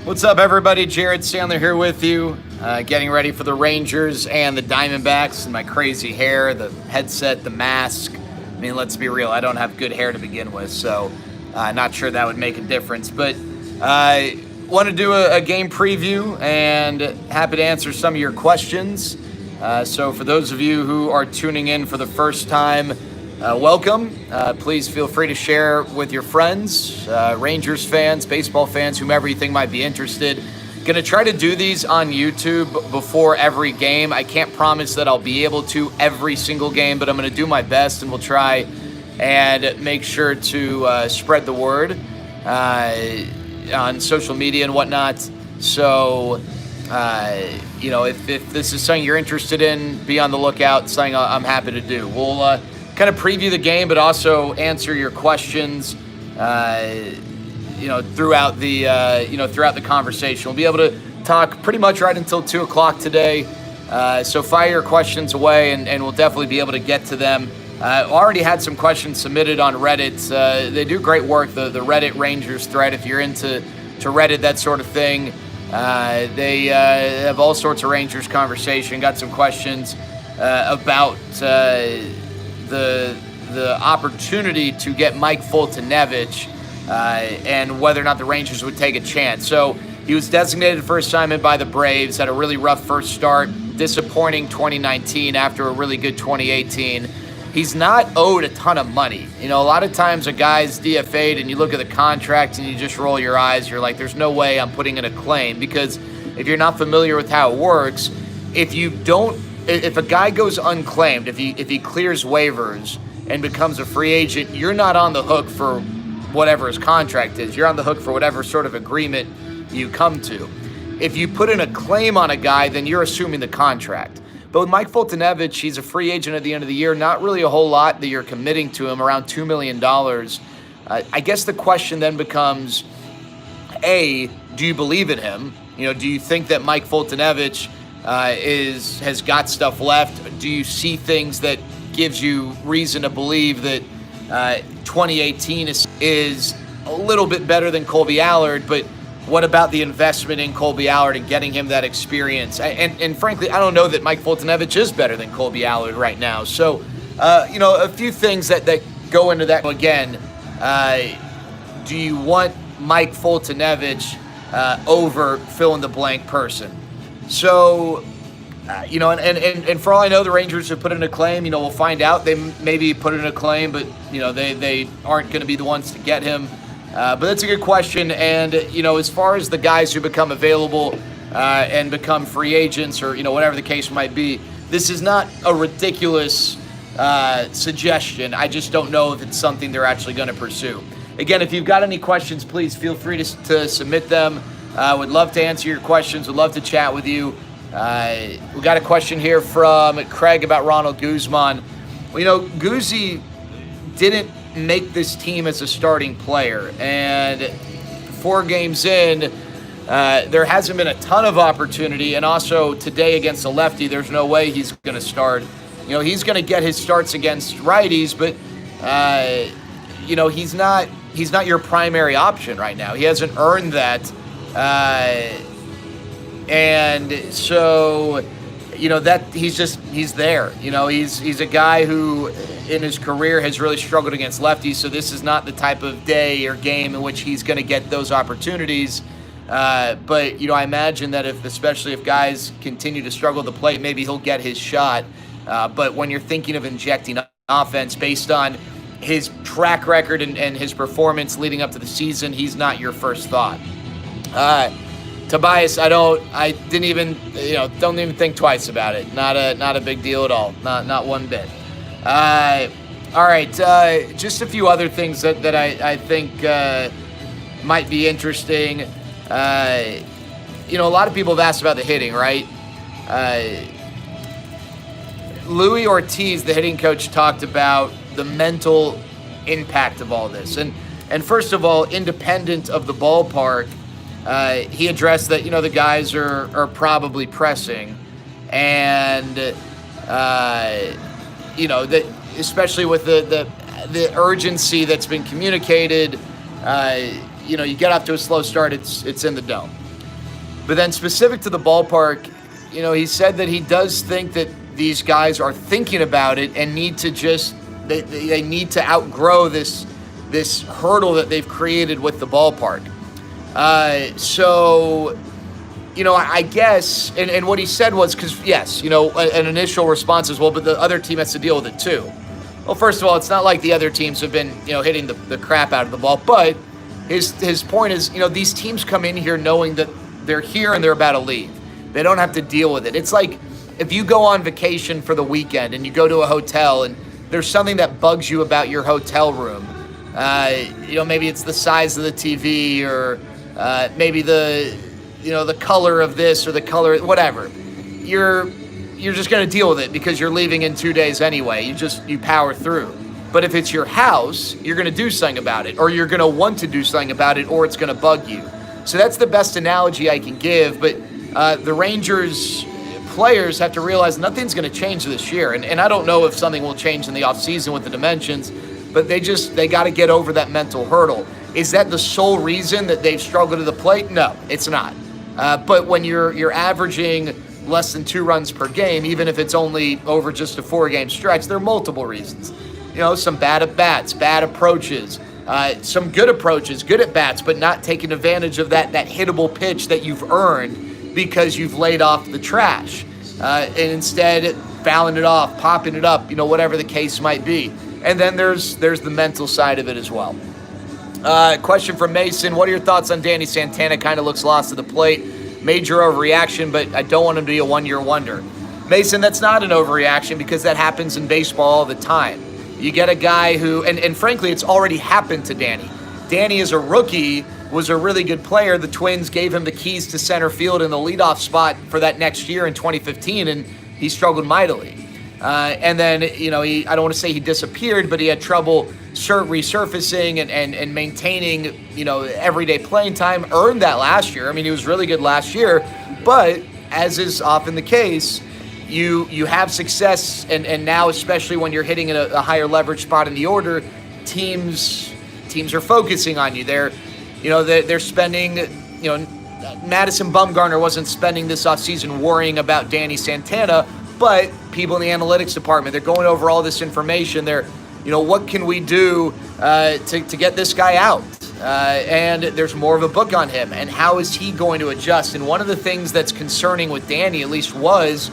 What's up, everybody? Jared Sandler here with you, getting ready for the Rangers and the Diamondbacks. And my crazy hair, the headset, the mask. I mean, let's be real, I don't have good hair to begin with, so not sure that would make a difference. But I want to do a game preview and happy to answer some of your questions. So for those of you who are tuning in for the first time, welcome. Please feel free to share with your friends, Rangers fans, baseball fans, whomever you think might be interested. Going to try to do these on YouTube before every game. I can't promise that I'll be able to every single game, but I'm going to do my best, and we'll try and make sure to spread the word on social media and whatnot. So, if this is something you're interested in, be on the lookout. Something I'm happy to do. We'll kind of preview the game, but also answer your questions, throughout the conversation. We'll be able to talk pretty much right until 2:00 today. So fire your questions away, and we'll definitely be able to get to them. Already had some questions submitted on Reddit. They do great work, the Reddit Rangers thread. If you're into Reddit, that sort of thing, they have all sorts of Rangers conversation. Got some questions about the opportunity to get Mike Foltynewicz and whether or not the Rangers would take a chance. So he was designated for assignment by the Braves, had a really rough first start, disappointing 2019 after a really good 2018. He's not owed a ton of money. A lot of times a guy's DFA'd and you look at the contract and you just roll your eyes. You're like, there's no way I'm putting in a claim, because if you're not familiar with how it works, if a guy goes unclaimed, if he clears waivers and becomes a free agent, you're not on the hook for whatever his contract is. You're on the hook for whatever sort of agreement you come to. If you put in a claim on a guy, then you're assuming the contract. But with Mike Foltynewicz, he's a free agent at the end of the year. Not really a whole lot that you're committing to him, around $2 million. I guess the question then becomes, A, do you believe in him? Do you think that Mike Foltynewicz has got stuff left? Do you see things that gives you reason to believe that 2018 is a little bit better than Colby Allard? But what about the investment in Colby Allard and getting him that experience? And frankly, I don't know that Mike Foltynewicz is better than Colby Allard right now. So, a few things that go into that. Again, do you want Mike Foltynewicz over fill-in-the-blank person? So, and for all I know, the Rangers have put in a claim. We'll find out. They maybe put in a claim, but, they aren't going to be the ones to get him. But that's a good question. And, as far as the guys who become available and become free agents or, whatever the case might be, this is not a ridiculous suggestion. I just don't know if it's something they're actually going to pursue. Again, if you've got any questions, please feel free to submit them. Would love to answer your questions. Would love to chat with you. We got a question here from Craig about Ronald Guzman. Well, Guzzi didn't make this team as a starting player, and 4 games in, there hasn't been a ton of opportunity. And also today against a lefty, there's no way he's going to start. He's going to get his starts against righties, but he's not your primary option right now. He hasn't earned that. And so, that he's there. He's a guy who in his career has really struggled against lefties. So this is not the type of day or game in which he's going to get those opportunities. But, I imagine that especially if guys continue to struggle at the plate, maybe he'll get his shot. But when you're thinking of injecting offense based on his track record and his performance leading up to the season, he's not your first thought. Tobias, don't even think twice about it. Not a big deal at all. Not one bit. All right, just a few other things that I think might be interesting. A lot of people have asked about the hitting, right? Louis Ortiz, the hitting coach, talked about the mental impact of all this. And first of all, independent of the ballpark, he addressed that, the guys are probably pressing. And, that especially with the urgency that's been communicated, you get off to a slow start, it's in the dome. But then specific to the ballpark, he said that he does think that these guys are thinking about it and need to they need to outgrow this hurdle that they've created with the ballpark. I guess, and what he said was, because yes, an initial response is, well, but the other team has to deal with it too. Well, first of all, it's not like the other teams have been, hitting the crap out of the ball, but his point is, these teams come in here knowing that they're here and they're about to leave. They don't have to deal with it. It's like if you go on vacation for the weekend and you go to a hotel and there's something that bugs you about your hotel room. Maybe it's the size of the TV or maybe the color of this or the color, whatever. You're just going to deal with it because you're leaving in 2 days anyway. You power through. But if it's your house, you're going to do something about it, or you're going to want to do something about it, or it's going to bug you. So that's the best analogy I can give. But the Rangers players have to realize nothing's going to change this year. And I don't know if something will change in the offseason with the dimensions, but they got to get over that mental hurdle. Is that the sole reason that they've struggled to the plate? No, it's not. But when you're averaging less than 2 runs per game, even if it's only over just a 4-game stretch, there are multiple reasons. Some bad at-bats, bad approaches, some good approaches, good at-bats, but not taking advantage of that hittable pitch that you've earned because you've laid off the trash. And instead, fouling it off, popping it up, whatever the case might be. And then there's the mental side of it as well. Question from Mason. What are your thoughts on Danny Santana? Kind of looks lost to the plate. Major overreaction, but I don't want him to be a one-year wonder. Mason, that's not an overreaction because that happens in baseball all the time. You get a guy who, and frankly, it's already happened to Danny. Danny, as a rookie, was a really good player. The Twins gave him the keys to center field in the leadoff spot for that next year in 2015, and he struggled mightily. And then, I don't want to say he disappeared, but he had trouble resurfacing and maintaining, everyday playing time. Earned that last year. I mean, he was really good last year, but as is often the case, you have success, and now, especially when you're hitting in a higher leverage spot in the order, teams are focusing on you. They're spending, Madison Bumgarner wasn't spending this offseason worrying about Danny Santana, but people in the analytics department, they're going over all this information. They're, what can we do to get this guy out? And there's more of a book on him, and how is he going to adjust? And one of the things that's concerning with Danny, at least was,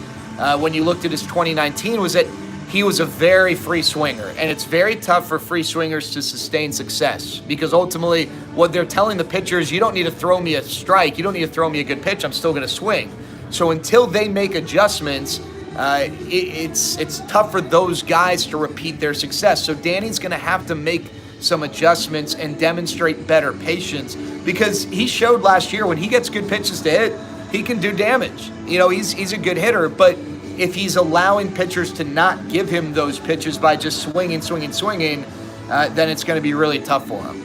when you looked at his 2019, was that he was a very free swinger, and it's very tough for free swingers to sustain success because ultimately what they're telling the pitchers, you don't need to throw me a strike, you don't need to throw me a good pitch, I'm still going to swing. So until they make adjustments, it's tough for those guys to repeat their success. So Danny's going to have to make some adjustments and demonstrate better patience because he showed last year when he gets good pitches to hit, he can do damage. He's a good hitter, but if he's allowing pitchers to not give him those pitches by just swinging, then it's going to be really tough for him.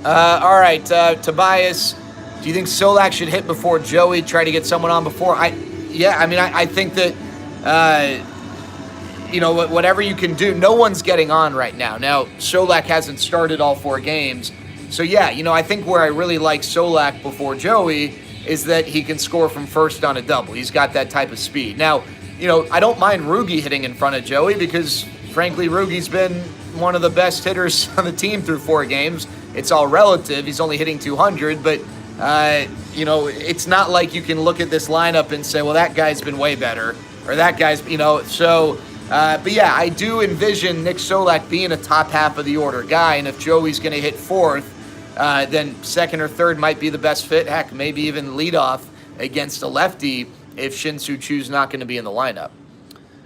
All right, Tobias, do you think Solak should hit before Joey, try to get someone on before? I think that, whatever you can do, no one's getting on right now. Now, Solak hasn't started all 4 games. So, I think where I really like Solak before Joey is that he can score from first on a double. He's got that type of speed. Now, I don't mind Rugi hitting in front of Joey because, frankly, Rugi's been one of the best hitters on the team through 4 games. It's all relative. He's only hitting 200, but, it's not like you can look at this lineup and say, well, that guy's been way better, or that guy's, I do envision Nick Solak being a top half of the order guy, and if Joey's going to hit fourth, then second or third might be the best fit. Heck, maybe even leadoff against a lefty if Shin-Soo Choo's not going to be in the lineup.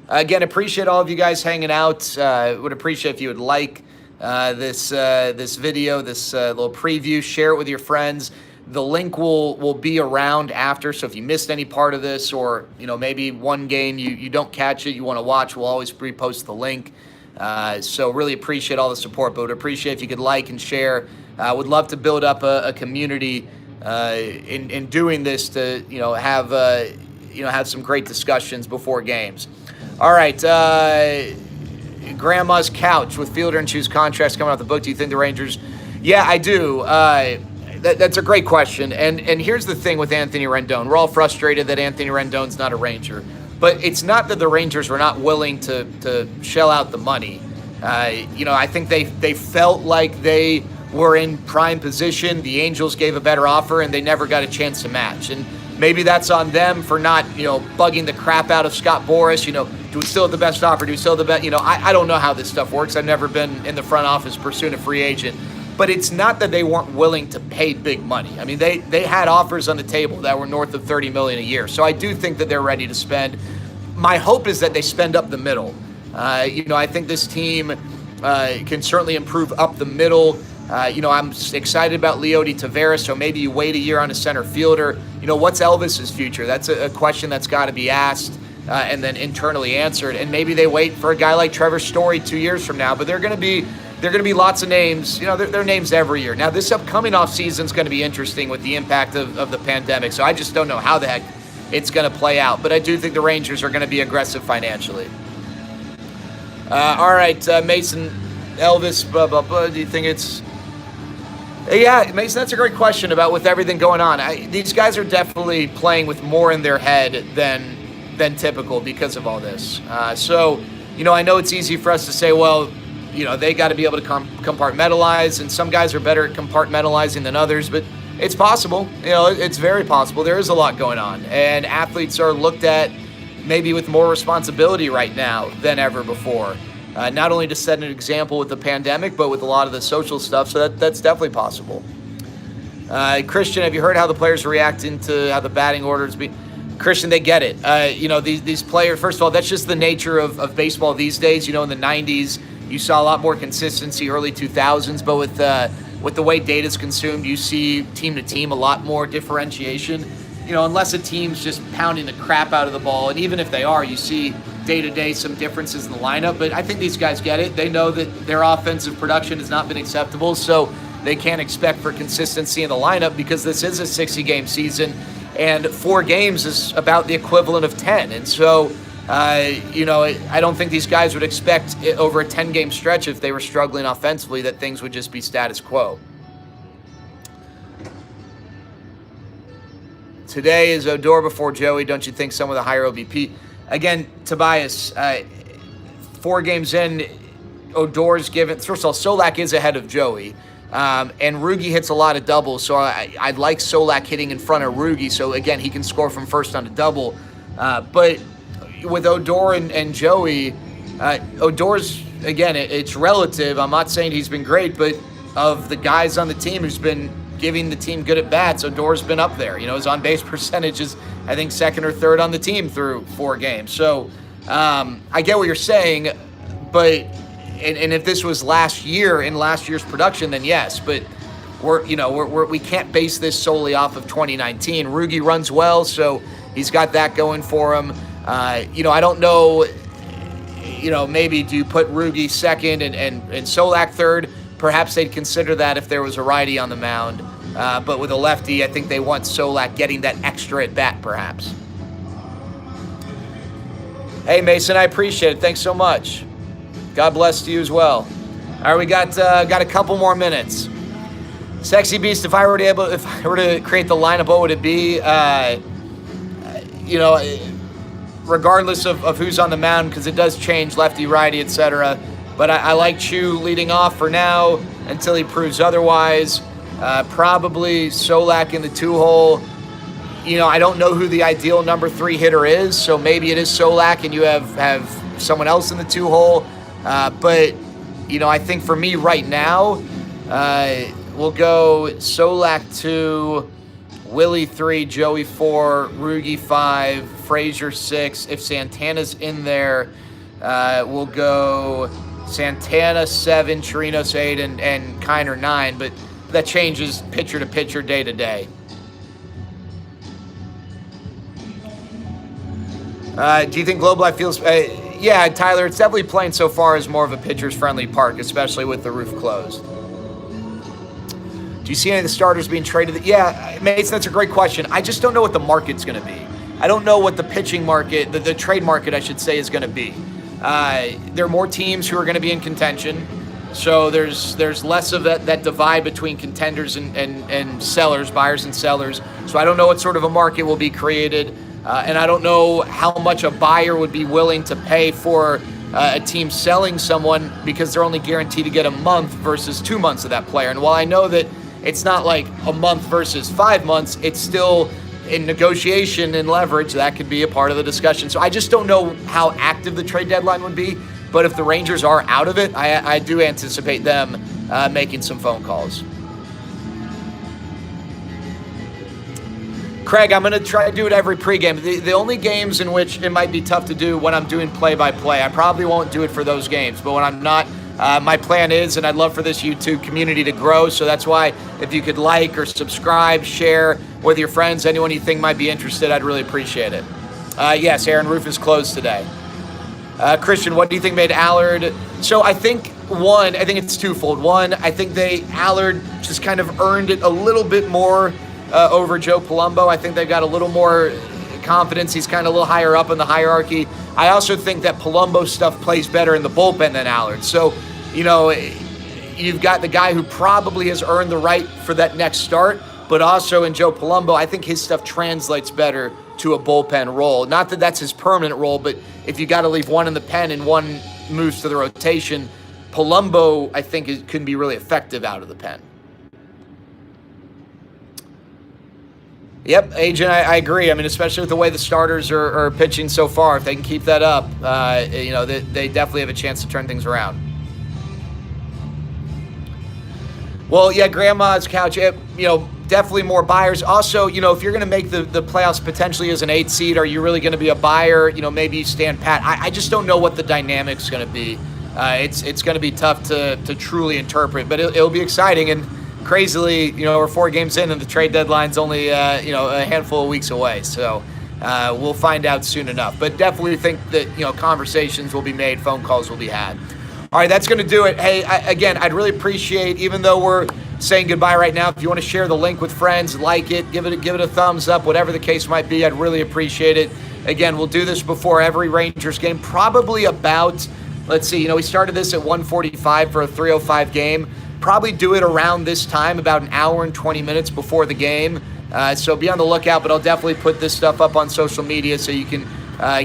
Again, appreciate all of you guys hanging out. Would appreciate if you would like this video, this little preview. Share it with your friends. The link will be around after, so if you missed any part of this or maybe one game you don't catch it, you want to watch, we'll always repost the link. So really appreciate all the support, but would appreciate if you could like and share. Would love to build up a community in doing this to have some great discussions before games. All right, Grandma's Couch with Fielder and Choose contracts coming out the book. Do you think the Rangers? Yeah, I do. That's a great question. And here's the thing with Anthony Rendon. We're all frustrated that Anthony Rendon's not a Ranger. But it's not that the Rangers were not willing to shell out the money. I think they felt like they were in prime position. The Angels gave a better offer, and they never got a chance to match. And maybe that's on them for not, bugging the crap out of Scott Boras. Do we still have the best offer? Do we still have the best? I don't know how this stuff works. I've never been in the front office pursuing a free agent. But it's not that they weren't willing to pay big money. I mean, they had offers on the table that were north of $30 million a year. So I do think that they're ready to spend. My hope is that they spend up the middle. I think this team can certainly improve up the middle. I'm excited about Leody Taveras, so maybe you wait a year on a center fielder. What's Elvis's future? That's a question that's got to be asked and then internally answered. And maybe they wait for a guy like Trevor Story 2 years from now. But they're going to be lots of names. There are names every year. Now, this upcoming offseason is going to be interesting with the impact of the pandemic. So I just don't know how the heck it's going to play out. But I do think the Rangers are going to be aggressive financially. All right, Mason, Elvis, blah, blah, blah. Do you think it's... Yeah, Mason, that's a great question about with everything going on. These guys are definitely playing with more in their head than typical because of all this. I know it's easy for us to say, well, they got to be able to compartmentalize, and some guys are better at compartmentalizing than others, but it's possible. It's very possible. There is a lot going on, and athletes are looked at maybe with more responsibility right now than ever before. Not only to set an example with the pandemic, but with a lot of the social stuff, so that's definitely possible. Christian, have you heard how the players are reacting to how the batting orders be? Christian, they get it. These players, first of all, that's just the nature of baseball these days. In the 90s, you saw a lot more consistency, early 2000s, but with the way data is consumed, you see team to team a lot more differentiation. Unless a team's just pounding the crap out of the ball, and even if they are, you see day-to-day some differences in the lineup. But I think these guys get it. They know that their offensive production has not been acceptable, so they can't expect for consistency in the lineup because this is a 60-game season, and 4 games is about the equivalent of 10. And so, I don't think these guys would expect over a 10-game stretch, if they were struggling offensively, that things would just be status quo. Today is Odor before Joey. Don't you think some of the higher OBP? Again, Tobias, 4 games in, Odor's given. First of all, Solak is ahead of Joey. And Rugi hits a lot of doubles, so I'd like Solak hitting in front of Rugi, so again, he can score from first on a double. But with Odor and Joey, Odor's, again, it's relative. I'm not saying he's been great, but of the guys on the team who's been giving the team good at bats, Odor's been up there. His on-base percentage is, I think, second or third on the team through 4 games. So I get what you're saying, but and if this was last year's production, then yes. But we can't base this solely off of 2019. Rugi runs well, so he's got that going for him. I don't know. Maybe do you put Rugi second and Solak third? Perhaps they'd consider that if there was a righty on the mound. But with a lefty, I think they want Solak getting that extra at bat, perhaps. Hey, Mason, I appreciate it. Thanks so much. God bless you as well. All right, we got a couple more minutes. Sexy Beast, if I were to create the lineup, what would it be? Regardless of who's on the mound, because it does change lefty, righty, etc. But I like Chu leading off for now until he proves otherwise. Probably Solak in the 2-hole. I don't know who the ideal number 3 hitter is, so maybe it is Solak and you have someone else in the 2-hole. But I think for me right now, we'll go Solak 2, Willie 3, Joey 4, Rugi 5, Frazier 6. If Santana's in there, we'll go Santana 7, Chirinos 8, and Kiner 9. But that changes pitcher to pitcher, day to day. Do you think Globe Life feels... yeah, Tyler, it's definitely playing so far as more of a pitcher's-friendly park, especially with the roof closed. Do you see any of the starters being traded? Yeah, Mason, that's a great question. I just don't know what the market's going to be. I don't know what the pitching market, the trade market, I should say, is going to be. There are more teams who are going to be in contention. So there's less of that divide between contenders and sellers, buyers and sellers. So I don't know what sort of a market will be created, and I don't know how much a buyer would be willing to pay for a team selling someone, because they're only guaranteed to get a month versus 2 months of that player. And while I know that it's not like a month versus 5 months, it's still in negotiation and leverage. That could be a part of the discussion. So I just don't know how active the trade deadline would be. But if the Rangers are out of it, I do anticipate them making some phone calls. Craig, I'm going to try to do it every pregame. The only games in which it might be tough to do when I'm doing play-by-play, I probably won't do it for those games. But when I'm not, my plan is, and I'd love for this YouTube community to grow. So that's why if you could like or subscribe, share with your friends, anyone you think might be interested, I'd really appreciate it. Yes, Aaron, roof is closed today. Christian, what do you think made Allard? So I think it's twofold. One, I think Allard just kind of earned it a little bit more over Joe Palumbo. I think they've got a little more confidence. He's kind of a little higher up in the hierarchy. I also think that Palumbo stuff plays better in the bullpen than Allard. So, you've got the guy who probably has earned the right for that next start, but also in Joe Palumbo, I think his stuff translates better to a bullpen role. Not that that's his permanent role, but if you got to leave one in the pen and one moves to the rotation, Palumbo, I think, can be really effective out of the pen. Yep, Agent, I agree. I mean, especially with the way the starters are pitching so far, if they can keep that up, they definitely have a chance to turn things around. Well, yeah, Grandma's Couch, definitely more buyers. Also, if you're going to make the playoffs potentially as an 8 seed, are you really going to be a buyer? Maybe you stand pat. I just don't know what the dynamic's going to be. It's going to be tough to truly interpret, but it'll be exciting. And crazily, we're 4 games in and the trade deadline's only, a handful of weeks away. So we'll find out soon enough. But definitely think that, conversations will be made, phone calls will be had. All right, that's going to do it. Hey, again, I'd really appreciate, even though we're saying goodbye right now, if you want to share the link with friends, like it, give it a thumbs up, whatever the case might be, I'd really appreciate it. Again, we'll do this before every Rangers game, probably about, let's see, we started this at 1:45 for a 3:05 game. Probably do it around this time, about an hour and 20 minutes before the game. So be on the lookout, but I'll definitely put this stuff up on social media so you can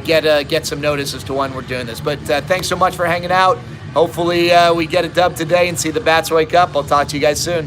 get some notice as to when we're doing this. But thanks so much for hanging out. Hopefully we get a dub today and see the Bats wake up. I'll talk to you guys soon.